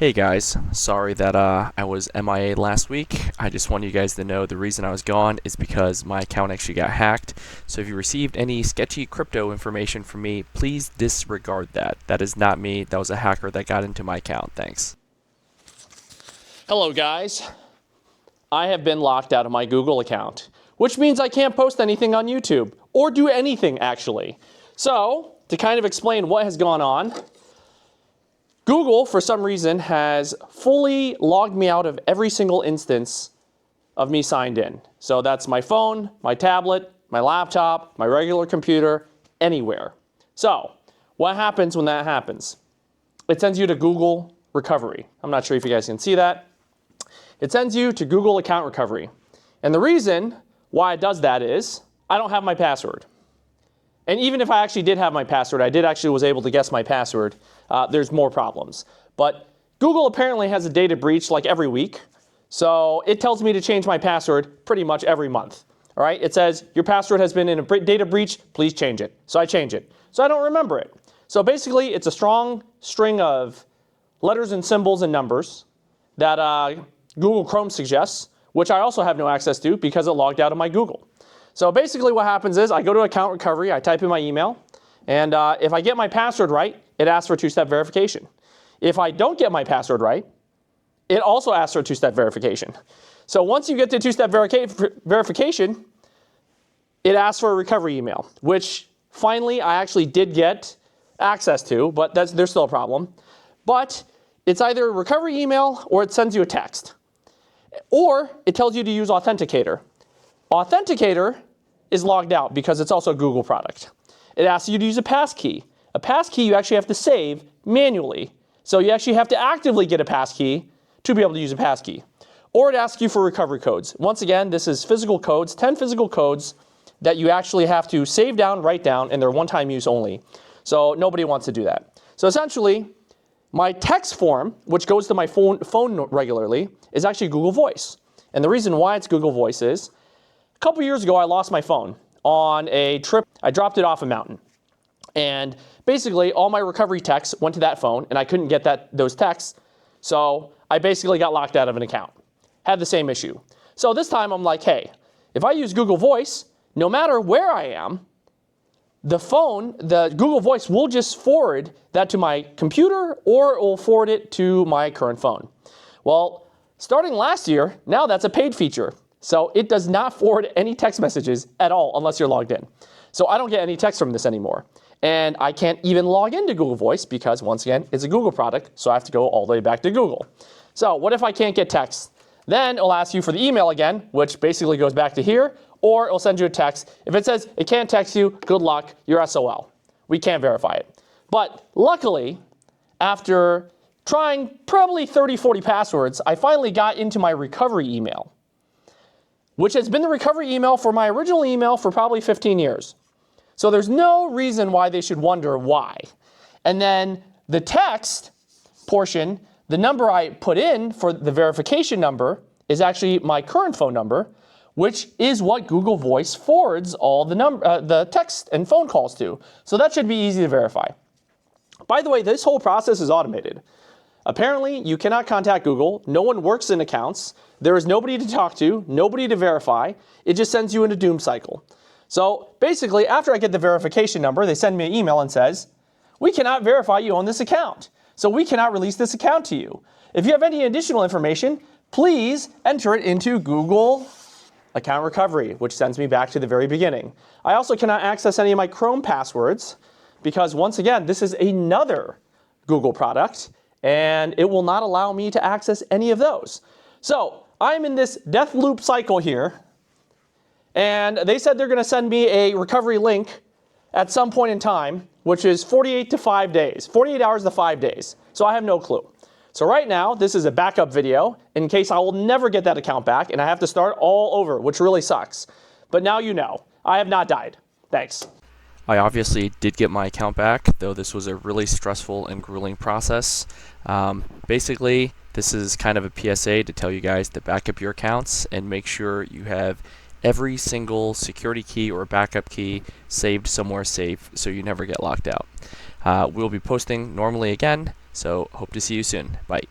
Hey guys, sorry that I was MIA last week. I just want you guys to know the reason I was gone is because my account actually got hacked. So if you received any sketchy crypto information from me, please disregard that. That is not me. That was a hacker that got into my account. Thanks. Hello guys. I have been locked out of my Google account, which means I can't post anything on YouTube or do anything actually. So to kind of explain what has gone on, Google, for some reason, has fully logged me out of every single instance of me signed in. So that's my phone, my tablet, my laptop, my regular computer, anywhere. So what happens when that happens? It sends you to Google Recovery. I'm not sure if you guys can see that. It sends you to Google Account Recovery. And the reason why it does that is I don't have my password. And even if I actually did have my password, I was able to guess my password, there's more problems. But Google apparently has a data breach like every week. So it tells me to change my password pretty much every month. All right, it says your password has been in a data breach, please change it. So I change it. So I don't remember it. So basically it's a strong string of letters and symbols and numbers that Google Chrome suggests, which I also have no access to because it logged out of my Google. So basically what happens is I go to Account Recovery, I type in my email, and if I get my password right, it asks for two-step verification. If I don't get my password right, it also asks for two-step verification. So once you get to two-step verification, it asks for a recovery email, which finally I actually did get access to, but there's still a problem. But it's either a recovery email or it sends you a text. Or it tells you to use Authenticator. Authenticator is logged out because it's also a Google product. It asks you to use a passkey. A passkey you actually have to save manually. So you actually have to actively get a passkey to be able to use a passkey. Or it asks you for recovery codes. Once again, this is physical codes, 10 physical codes that you actually have to save down, write down, and they're one-time use only. So nobody wants to do that. So essentially, my text form, which goes to my phone regularly, is actually Google Voice. And the reason why it's Google Voice is, a couple years ago, I lost my phone on a trip. I dropped it off a mountain. And basically, all my recovery texts went to that phone, and I couldn't get those texts. So I basically got locked out of an account. Had the same issue. So this time, I'm like, hey, if I use Google Voice, no matter where I am, the Google Voice will just forward that to my computer, or it will forward it to my current phone. Well, starting last year, now that's a paid feature. So it does not forward any text messages at all unless you're logged in. So I don't get any text from this anymore. And I can't even log into Google Voice because, once again, it's a Google product, so I have to go all the way back to Google. So what if I can't get text? Then it'll ask you for the email again, which basically goes back to here, or it'll send you a text. If it says it can't text you, good luck, you're SOL. We can't verify it. But luckily, after trying probably 30, 40 passwords, I finally got into my recovery email, which has been the recovery email for my original email for probably 15 years. So there's no reason why they should wonder why. And then the text portion, the number I put in for the verification number is actually my current phone number, which is what Google Voice forwards all the text and phone calls to. So that should be easy to verify. By the way, this whole process is automated. Apparently, you cannot contact Google. No one works in accounts. There is nobody to talk to, nobody to verify. It just sends you in a doom cycle. So basically, after I get the verification number, they send me an email and says, we cannot verify you on this account. So we cannot release this account to you. If you have any additional information, please enter it into Google Account Recovery, which sends me back to the very beginning. I also cannot access any of my Chrome passwords because, once again, this is another Google product, and it will not allow me to access any of those. So I'm in this death loop cycle here, and they said they're going to send me a recovery link at some point in time, which is 48 hours to 5 days. So I have no clue. So right now, this is a backup video in case I will never get that account back and I have to start all over, which really sucks. But now you know, I have not died. Thanks. I obviously did get my account back, though this was a really stressful and grueling process. Basically, this is kind of a PSA to tell you guys to back up your accounts and make sure you have every single security key or backup key saved somewhere safe so you never get locked out. We'll be posting normally again, so hope to see you soon. Bye.